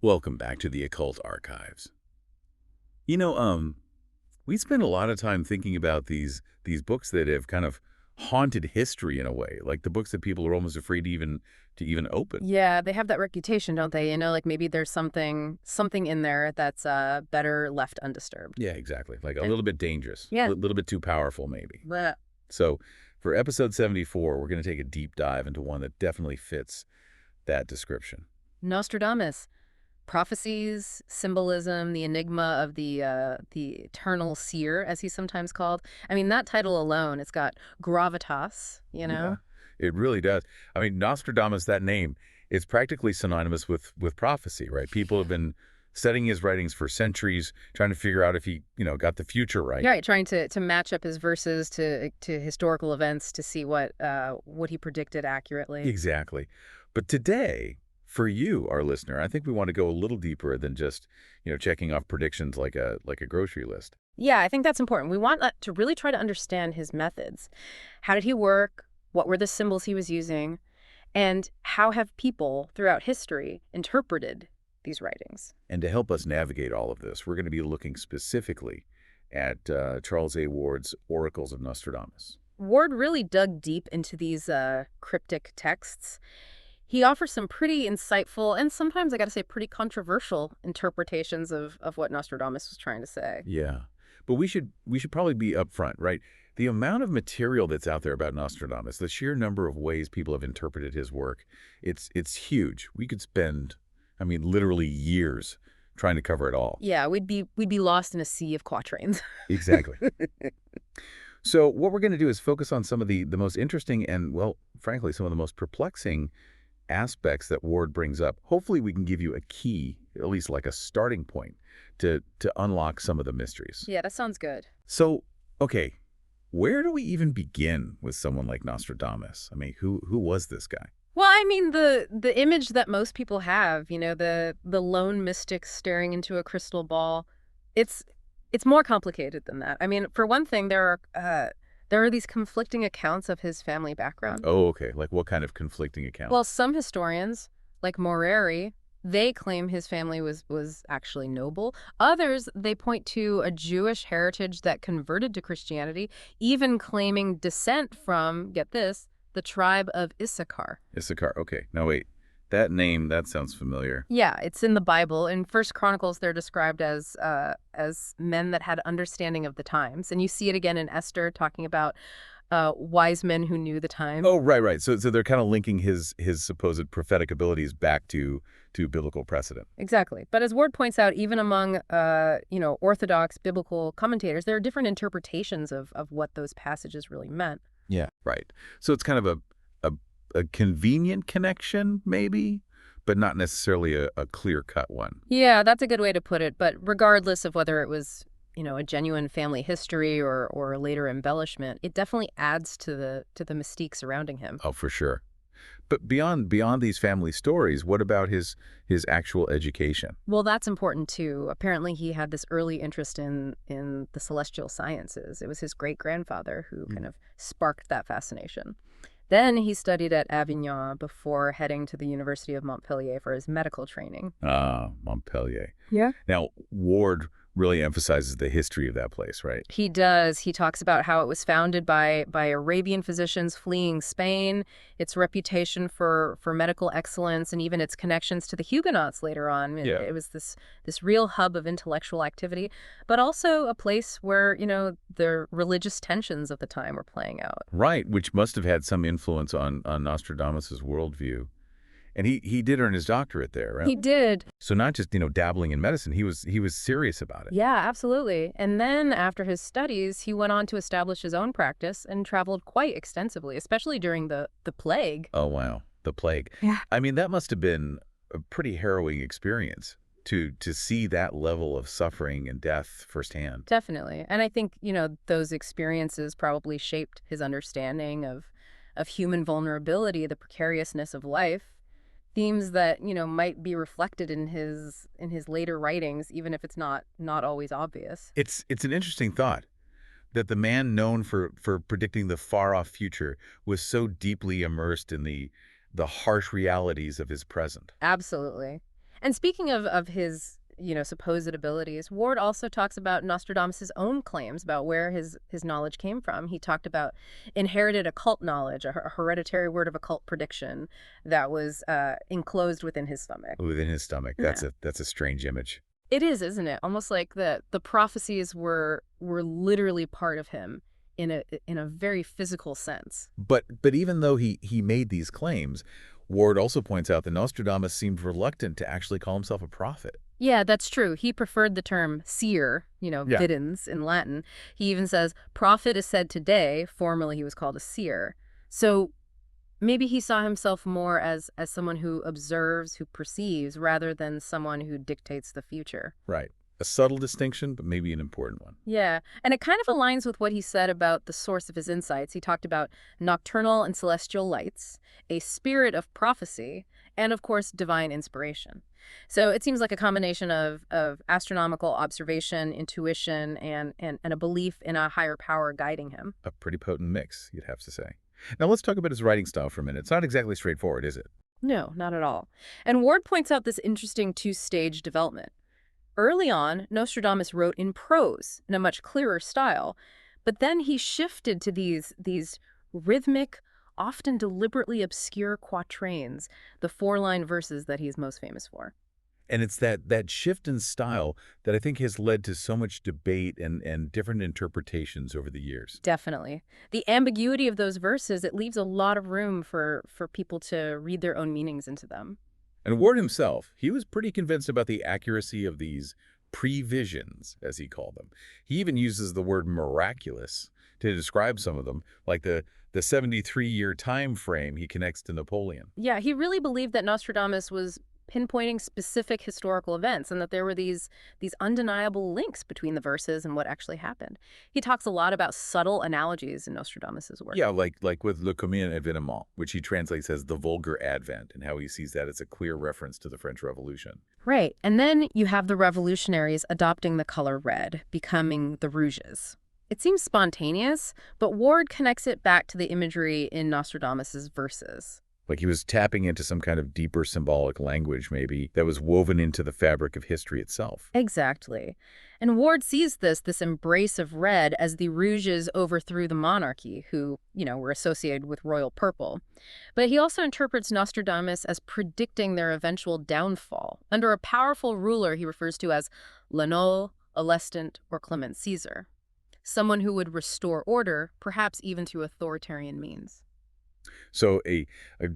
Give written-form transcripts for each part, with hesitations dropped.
Welcome back to the Occult Archives. You know, we spend a lot of time thinking about these books that have kind of haunted history in a way, like the books that people are almost afraid to even open. Yeah, they have that reputation, don't they? Like maybe there's something in there that's better left undisturbed. Yeah, exactly. Like a And little bit dangerous, a yeah, little bit too powerful, maybe. but So, for episode 74, we're going to take a deep dive into one that definitely fits that description. Nostradamus, prophecies, symbolism, the enigma of the eternal seer, as he's sometimes called. I mean, that title alone, it's got gravitas, you Yeah, know? it really does. I mean, Nostradamus, that name, is practically synonymous with prophecy, right? People have been studying his writings for centuries, trying to figure out if he got the future right. Yeah, right, trying to match up his verses to historical events to see what he predicted accurately. Exactly. But today, for you, our listener, I think we want to go a little deeper than just checking off predictions like a grocery list. Yeah, I think that's important. We want to really try to understand his methods. How did he work? What were the symbols he was using? And how have people throughout history interpreted these writings? And to help us navigate all of this, we're going to be looking specifically at Charles A. Ward's Oracles of Nostradamus. Ward really dug deep into these cryptic texts. He offers some pretty insightful and sometimes, I got to say, pretty controversial interpretations of what Nostradamus was trying to say. Yeah. But we should probably be upfront, right? The amount of material that's out there about Nostradamus, the sheer number of ways people have interpreted his work, it's huge. We could spend, I mean, literally years trying to cover it all. Yeah, we'd be lost in a sea of quatrains. Exactly. So what we're going to do is focus on some of the most interesting and, well, frankly, some of the most perplexing aspects that Ward brings up. Hopefully we can give you a key, at least like a starting point, to unlock some of the mysteries. Yeah, that sounds good. So, okay, where do we even begin with someone like Nostradamus? I mean, who was this guy? Well, I mean, the image that most people have, the lone mystic staring into a crystal ball, it's it's more complicated than that. I mean, for one thing, there are these conflicting accounts of his family background. Oh, okay. Like what kind of conflicting Well, accounts? some historians, like Moreri, they claim his family was actually noble. Others, they point to a Jewish heritage that converted to Christianity, even claiming descent from, get this, the tribe of Issachar. Issachar. Okay. Now wait. That name, that sounds familiar. Yeah, it's in the Bible. In First Chronicles, they're described as men that had understanding of the times, and you see it again in Esther, talking about wise men who knew the time. Oh, right, right. So they're kind of linking his supposed prophetic abilities back to biblical precedent. Exactly. But as Ward points out, even among Orthodox biblical commentators, there are different interpretations of what those passages really meant. Yeah. Right. So it's kind of a convenient connection, maybe, but not necessarily a clear-cut one. Yeah, that's a good way to put it. But regardless of whether it was, a genuine family history or a later embellishment, it definitely adds to the mystique surrounding him. Oh, for sure. But beyond these family stories, what about his actual education? Well, that's important too. Apparently, he had this early interest in the celestial sciences. It was his great-grandfather who kind of sparked that fascination. Then he studied at Avignon before heading to the University of Montpellier for his medical training. Ah, Montpellier. Yeah. Now, Ward really emphasizes the history of that place, right? He does. He talks about how it was founded by Arabian physicians fleeing Spain, its reputation for medical excellence, and even its connections to the Huguenots later on. Yeah. It was this real hub of intellectual activity, but also a place where, the religious tensions of the time were playing out. Right, which must have had some influence on Nostradamus's worldview. And he did earn his doctorate there, right? He did. So not just, dabbling in medicine, he was serious about it. Yeah, absolutely. And then after his studies, he went on to establish his own practice and traveled quite extensively, especially during the plague. Oh, wow. The plague. Yeah. I mean, that must have been a pretty harrowing experience to see that level of suffering and death firsthand. Definitely. And I think, those experiences probably shaped his understanding of human vulnerability, the precariousness of life, themes that, might be reflected in his later writings, even if it's not always obvious. It's an interesting thought that the man known for predicting the far-off future was so deeply immersed in the harsh realities of his present. Absolutely. And speaking of his, supposed abilities, Ward also talks about Nostradamus' own claims about where his knowledge came from. He talked about inherited occult knowledge, a hereditary word of occult prediction that was enclosed within his stomach. Within his stomach. Yeah. That's a strange image. It is, isn't it? Almost like the prophecies were literally part of him in a very physical sense. But even though he made these claims, Ward also points out that Nostradamus seemed reluctant to actually call himself a prophet. Yeah, that's true. He preferred the term seer, Yeah. videns in Latin. He even says, prophet is said today. Formerly, he was called a seer. So maybe he saw himself more as someone who observes, who perceives, rather than someone who dictates the future. Right. A subtle distinction, but maybe an important one. Yeah, and it kind of aligns with what he said about the source of his insights. He talked about nocturnal and celestial lights, a spirit of prophecy, and of course, divine inspiration. So it seems like a combination of astronomical observation, intuition, and a belief in a higher power guiding him. A pretty potent mix, you'd have to say. Now let's talk about his writing style for a minute. It's not exactly straightforward, is it? No, not at all. And Ward points out this interesting two-stage development. Early on, Nostradamus wrote in prose in a much clearer style, but then he shifted to these rhythmic, often deliberately obscure quatrains, the four-line verses that he's most famous for. And it's that shift in style that I think has led to so much debate and different interpretations over the years. Definitely. The ambiguity of those verses, it leaves a lot of room for people to read their own meanings into them. And Ward himself, he was pretty convinced about the accuracy of these previsions, as he called them. He even uses the word miraculous to describe some of them, like the 73-year time frame he connects to Napoleon. Yeah, he really believed that Nostradamus was pinpointing specific historical events and that there were these undeniable links between the verses and what actually happened. He talks a lot about subtle analogies in Nostradamus's work. Yeah, like with Le Commun Événement, which he translates as the vulgar advent, and how he sees that as a clear reference to the French Revolution. Right. And then you have the revolutionaries adopting the color red, becoming the Rouges. It seems spontaneous, but Ward connects it back to the imagery in Nostradamus's verses. Like he was tapping into some kind of deeper symbolic language, maybe, that was woven into the fabric of history itself. Exactly. And Ward sees this embrace of red as the Rouges overthrew the monarchy, who, were associated with royal purple. But he also interprets Nostradamus as predicting their eventual downfall under a powerful ruler he refers to as Lenol, Alestant, or Clement Caesar. Someone who would restore order, perhaps even through authoritarian means. So a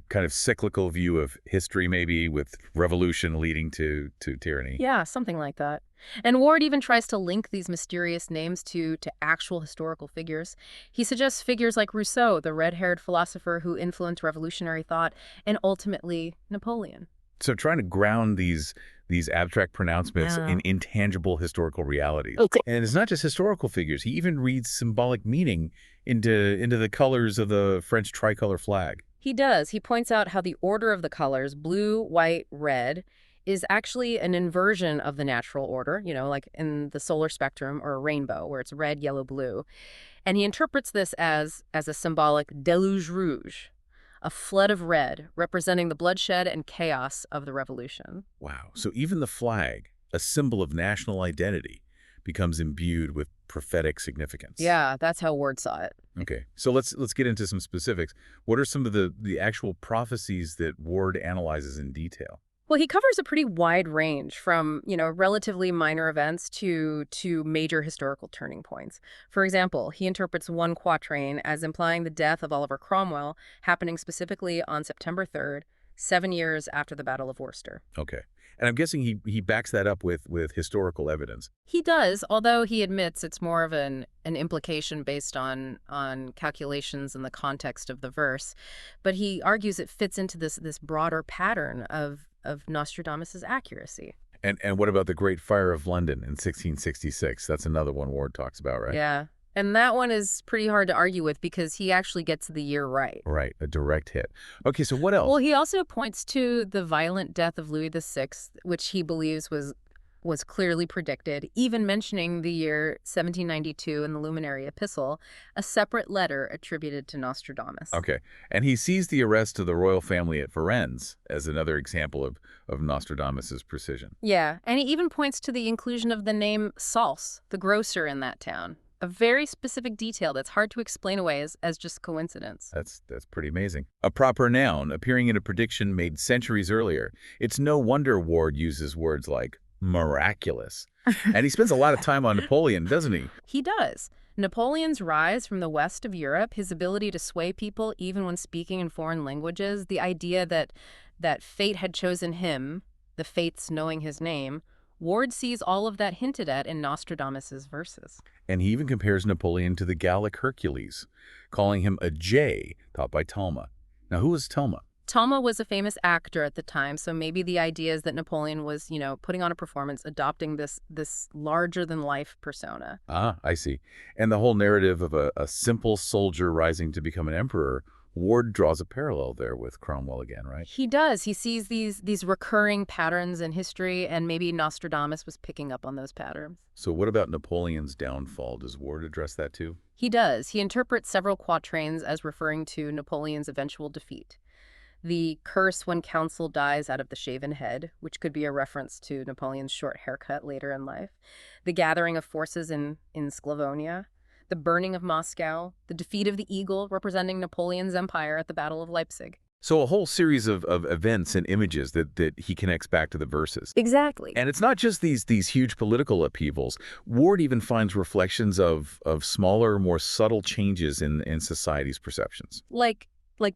kind of cyclical view of history, maybe, with revolution leading to tyranny. Yeah, something like that. And Ward even tries to link these mysterious names to actual historical figures. He suggests figures like Rousseau, the red-haired philosopher who influenced revolutionary thought, and ultimately Napoleon. So trying to ground these abstract pronouncements Yeah. in intangible historical realities. Okay. And it's not just historical figures. He even reads symbolic meaning into the colors of the French tricolor flag. He does. He points out how the order of the colors, blue, white, red, is actually an inversion of the natural order, like in the solar spectrum or a rainbow where it's red, yellow, blue. And he interprets this as a symbolic déluge rouge, a flood of red representing the bloodshed and chaos of the revolution. Wow. So even the flag, a symbol of national identity, becomes imbued with prophetic significance. Yeah, that's how Ward saw it. Okay. So let's get into some specifics. What are some of the actual prophecies that Ward analyzes in detail? Well, he covers a pretty wide range from, relatively minor events to major historical turning points. For example, he interprets one quatrain as implying the death of Oliver Cromwell happening specifically on September 3rd, 7 years after the Battle of Worcester. Okay. And I'm guessing he backs that up with historical evidence. He does, although he admits it's more of an implication based on calculations in the context of the verse. But he argues it fits into this broader pattern of Nostradamus's accuracy. And what about the Great Fire of London in 1666? That's another one Ward talks about, right? Yeah. And that one is pretty hard to argue with because he actually gets the year right. Right, a direct hit. Okay, so what else? Well, he also points to the violent death of Louis VI, which he believes was was clearly predicted, even mentioning the year 1792 in the Luminary Epistle, a separate letter attributed to Nostradamus. Okay. And he sees the arrest of the royal family at Firenze as another example of Nostradamus's precision. Yeah, and he even points to the inclusion of the name Sals, the grocer in that town. A very specific detail that's hard to explain away as just coincidence. That's pretty amazing. A proper noun appearing in a prediction made centuries earlier. It's no wonder Ward uses words like miraculous. And he spends a lot of time on Napoleon, doesn't he? He does. Napoleon's rise from the west of Europe, his ability to sway people even when speaking in foreign languages, the idea that fate had chosen him, the fates knowing his name, Ward sees all of that hinted at in Nostradamus's verses. And he even compares Napoleon to the Gallic Hercules, calling him a jay taught by Talma. Now, who was Talma? Talma was a famous actor at the time, so maybe the idea is that Napoleon was, putting on a performance, adopting this larger-than-life persona. Ah, I see. And the whole narrative of a simple soldier rising to become an emperor, Ward draws a parallel there with Cromwell again, right? He does. He sees these recurring patterns in history, and maybe Nostradamus was picking up on those patterns. So what about Napoleon's downfall? Does Ward address that too? He does. He interprets several quatrains as referring to Napoleon's eventual defeat. The curse when counsel dies out of the shaven head, which could be a reference to Napoleon's short haircut later in life. The gathering of forces in Sclavonia. The burning of Moscow. The defeat of the eagle, representing Napoleon's empire at the Battle of Leipzig. So a whole series of events and images that he connects back to the verses. Exactly. And it's not just these huge political upheavals. Ward even finds reflections of smaller, more subtle changes in society's perceptions. Like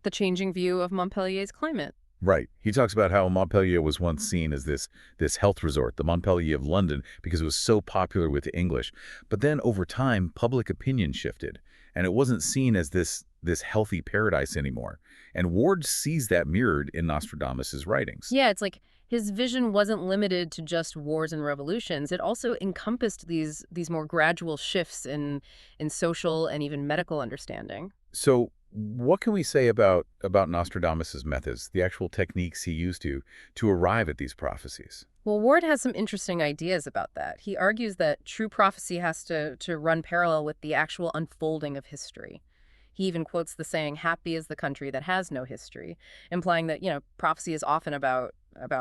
the changing view of Montpellier's climate. Right. He talks about how Montpellier was once seen as this health resort, the Montpellier of London, because it was so popular with the English. But then over time, public opinion shifted, and it wasn't seen as this healthy paradise anymore. And Ward sees that mirrored in Nostradamus's writings. Yeah, it's like his vision wasn't limited to just wars and revolutions. It also encompassed these more gradual shifts in social and even medical understanding. So what can we say about Nostradamus's methods, the actual techniques he used to arrive at these prophecies? Well, Ward has some interesting ideas about that. He argues that true prophecy has to run parallel with the actual unfolding of history. He even quotes the saying, "Happy is the country that has no history," implying that, prophecy is often about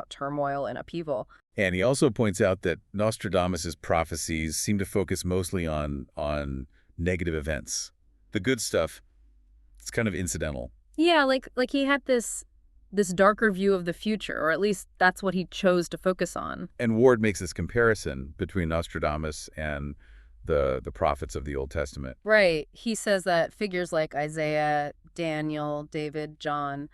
turmoil and upheaval. And he also points out that Nostradamus's prophecies seem to focus mostly on negative events. The good stuff, it's kind of incidental. Yeah, like he had this darker view of the future, or at least that's what he chose to focus on. And Ward makes this comparison between Nostradamus and the prophets of the Old Testament. Right. He says that figures like Isaiah, Daniel, David, John,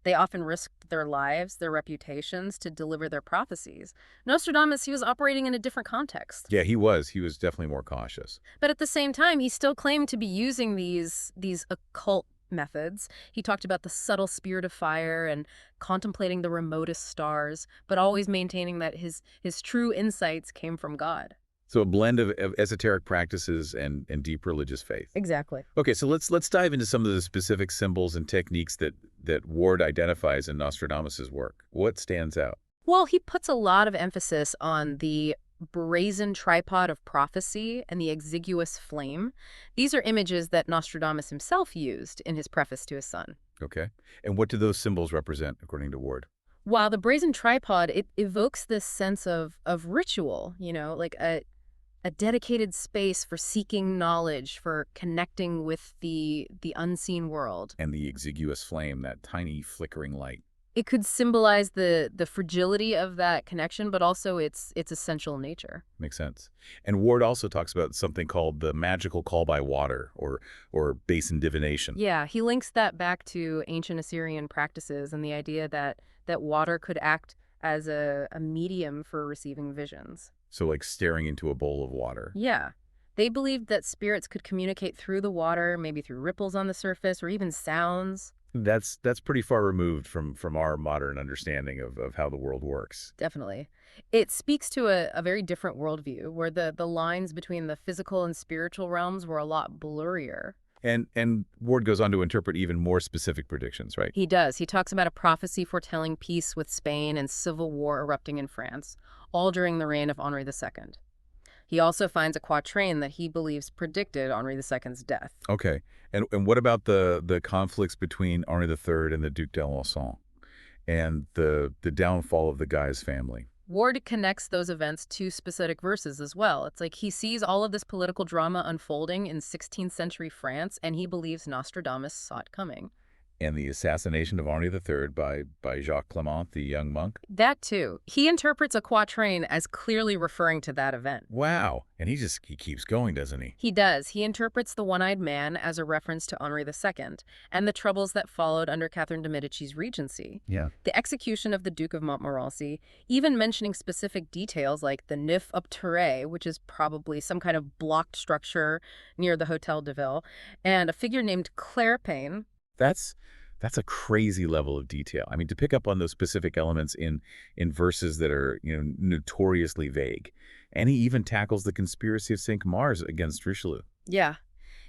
they often risked their lives, their reputations to deliver their prophecies. Nostradamus, he was operating in a different context. Yeah, he was. He was definitely more cautious. But at the same time, he still claimed to be using these occult methods. He talked about the subtle spirit of fire and contemplating the remotest stars, but always maintaining that his true insights came from God. So a blend of esoteric practices and deep religious faith. Exactly. Okay, so let's dive into some of the specific symbols and techniques that Ward identifies in Nostradamus's work. What stands out? Well, he puts a lot of emphasis on the brazen tripod of prophecy and the exiguous flame. These are images that Nostradamus himself used in his preface to his son. Okay. And what do those symbols represent, according to Ward? While the brazen tripod, it evokes this sense of ritual, like a dedicated space for seeking knowledge, for connecting with the unseen world. And the exiguous flame, that tiny flickering light. It could symbolize the fragility of that connection, but also its essential nature. Makes sense. And Ward also talks about something called the magical call by water, or basin divination. Yeah, he links that back to ancient Assyrian practices and the idea that water could act as a medium for receiving visions. So like staring into a bowl of water. Yeah. They believed that spirits could communicate through the water, maybe through ripples on the surface or even sounds. That's pretty far removed from our modern understanding of how the world works. Definitely. It speaks to a very different worldview where the lines between the physical and spiritual realms were a lot blurrier. And Ward goes on to interpret even more specific predictions, right? He does. He talks about a prophecy foretelling peace with Spain and civil war erupting in France, all during the reign of Henri II. He also finds a quatrain that he believes predicted Henri II's death. Okay. And what about the conflicts between Henri III and the Duc d'Alençon and the downfall of the Guise family? Ward connects those events to specific verses as well. It's like he sees all of this political drama unfolding in 16th century France, and he believes Nostradamus saw it coming. And the assassination of Henri III by Jacques Clement, the young monk? That too. He interprets a quatrain as clearly referring to that event. Wow. And he keeps going, doesn't he? He does. He interprets the one-eyed man as a reference to Henri II and the troubles that followed under Catherine de' Medici's regency. Yeah. The execution of the Duke of Montmorency, even mentioning specific details like the Nef op Terre, which is probably some kind of blocked structure near the Hotel de Ville, and a figure named Clairpain. That's a crazy level of detail. I mean, to pick up on those specific elements in verses that are, notoriously vague. And he even tackles the conspiracy of Cinq Mars against Richelieu. Yeah.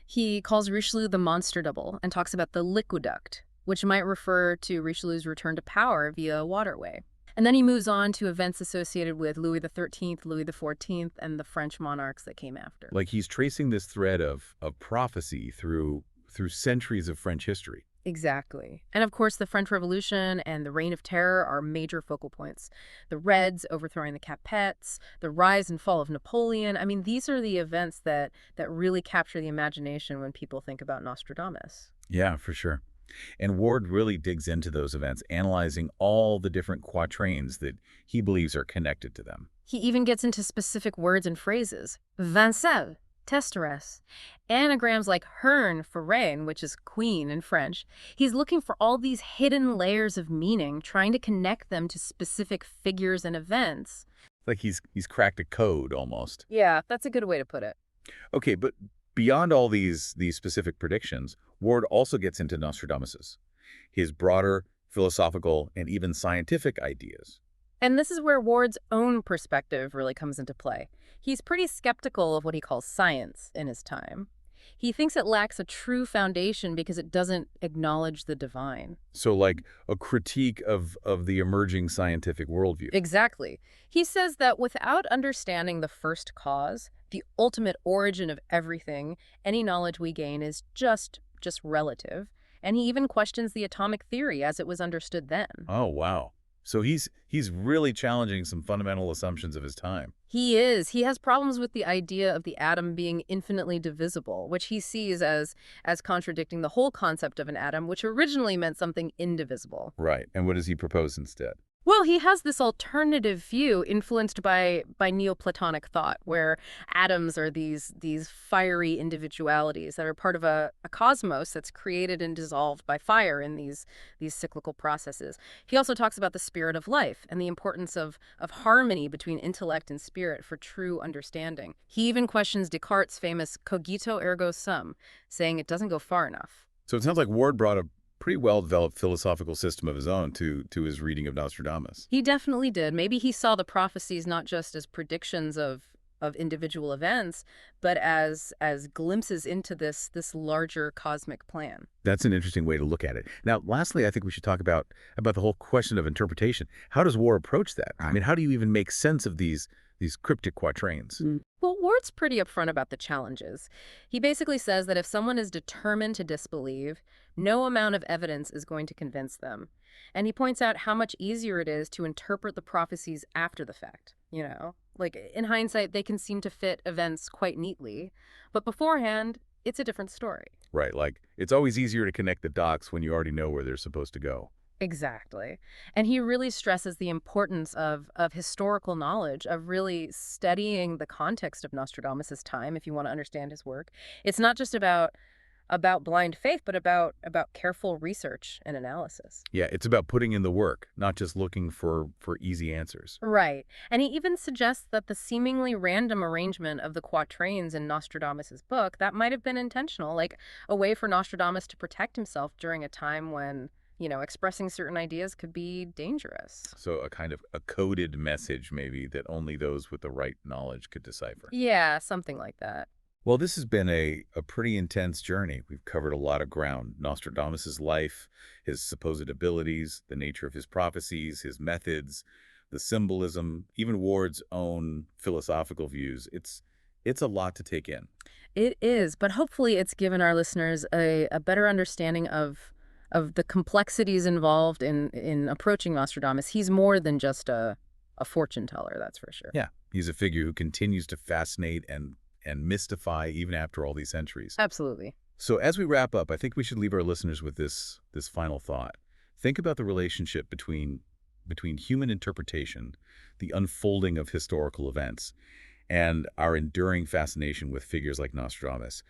He calls Richelieu the monster double and talks about the liquiduct, which might refer to Richelieu's return to power via a waterway. And then he moves on to events associated with Louis XIII, Louis XIV, and the French monarchs that came after. Like he's tracing this thread of prophecy through centuries of French history. Exactly. And of course, the French Revolution and the Reign of Terror are major focal points. The Reds overthrowing the Capettes, the rise and fall of Napoleon. I mean, these are the events that really capture the imagination when people think about Nostradamus. Yeah, for sure. And Ward really digs into those events, analyzing all the different quatrains that he believes are connected to them. He even gets into specific words and phrases. Vincel, Testeress, anagrams like Herne for reine, which is queen in French. He's looking for all these hidden layers of meaning, trying to connect them to specific figures and events. Like he's cracked a code almost. Yeah, that's a good way to put it. Okay, but beyond all these specific predictions, Ward also gets into Nostradamus's, his broader philosophical and even scientific ideas. And this is where Ward's own perspective really comes into play. He's pretty skeptical of what he calls science in his time. He thinks it lacks a true foundation because it doesn't acknowledge the divine. So like a critique of the emerging scientific worldview. Exactly. He says that without understanding the first cause, the ultimate origin of everything, any knowledge we gain is just relative. And he even questions the atomic theory as it was understood then. Oh, wow. So he's really challenging some fundamental assumptions of his time. He is. He has problems with the idea of the atom being infinitely divisible, which he sees as contradicting the whole concept of an atom, which originally meant something indivisible. Right. And what does he propose instead? Well, he has this alternative view influenced by Neoplatonic thought, where atoms are these fiery individualities that are part of a cosmos that's created and dissolved by fire in these cyclical processes. He also talks about the spirit of life and the importance of harmony between intellect and spirit for true understanding. He even questions Descartes' famous cogito ergo sum, saying it doesn't go far enough. So it sounds like Ward brought a pretty well-developed philosophical system of his own to his reading of Nostradamus. He definitely did. Maybe he saw the prophecies not just as predictions of individual events, but as glimpses into this larger cosmic plan. That's an interesting way to look at it. Now, lastly, I think we should talk about the whole question of interpretation. How does Ward approach that? I mean, how do you even make sense of these cryptic quatrains? Well, Ward's pretty upfront about the challenges. He basically says that if someone is determined to disbelieve, no amount of evidence is going to convince them. And he points out how much easier it is to interpret the prophecies after the fact. Like in hindsight, they can seem to fit events quite neatly, but beforehand, it's a different story. Right, like it's always easier to connect the dots when you already know where they're supposed to go. Exactly. And he really stresses the importance of historical knowledge, of really studying the context of Nostradamus' time if you want to understand his work. It's not just about blind faith, but about careful research and analysis. Yeah, it's about putting in the work, not just looking for easy answers. Right. And he even suggests that the seemingly random arrangement of the quatrains in Nostradamus' book, that might have been intentional, like a way for Nostradamus to protect himself during a time when expressing certain ideas could be dangerous. So a kind of a coded message, maybe, that only those with the right knowledge could decipher. Yeah, something like that. Well, this has been a pretty intense journey. We've covered a lot of ground. Nostradamus' life, his supposed abilities, the nature of his prophecies, his methods, the symbolism, even Ward's own philosophical views. It's a lot to take in. It is, but hopefully it's given our listeners a better understanding of the complexities involved in approaching Nostradamus. He's more than just a fortune teller, that's for sure. Yeah, he's a figure who continues to fascinate and mystify even after all these centuries. Absolutely. So as we wrap up, I think we should leave our listeners with this final thought. Think about the relationship between human interpretation, the unfolding of historical events, and our enduring fascination with figures like Nostradamus.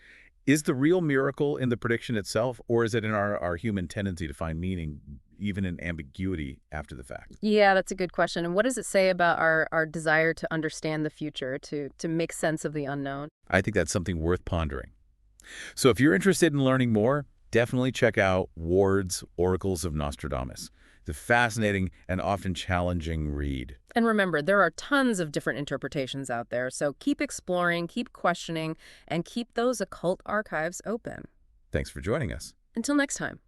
Is the real miracle in the prediction itself, or is it in our human tendency to find meaning, even in ambiguity, after the fact? Yeah, that's a good question. And what does it say about our desire to understand the future, to make sense of the unknown? I think that's something worth pondering. So if you're interested in learning more, definitely check out Ward's Oracles of Nostradamus. It's a fascinating and often challenging read. And remember, there are tons of different interpretations out there, so keep exploring, keep questioning, and keep those occult archives open. Thanks for joining us. Until next time.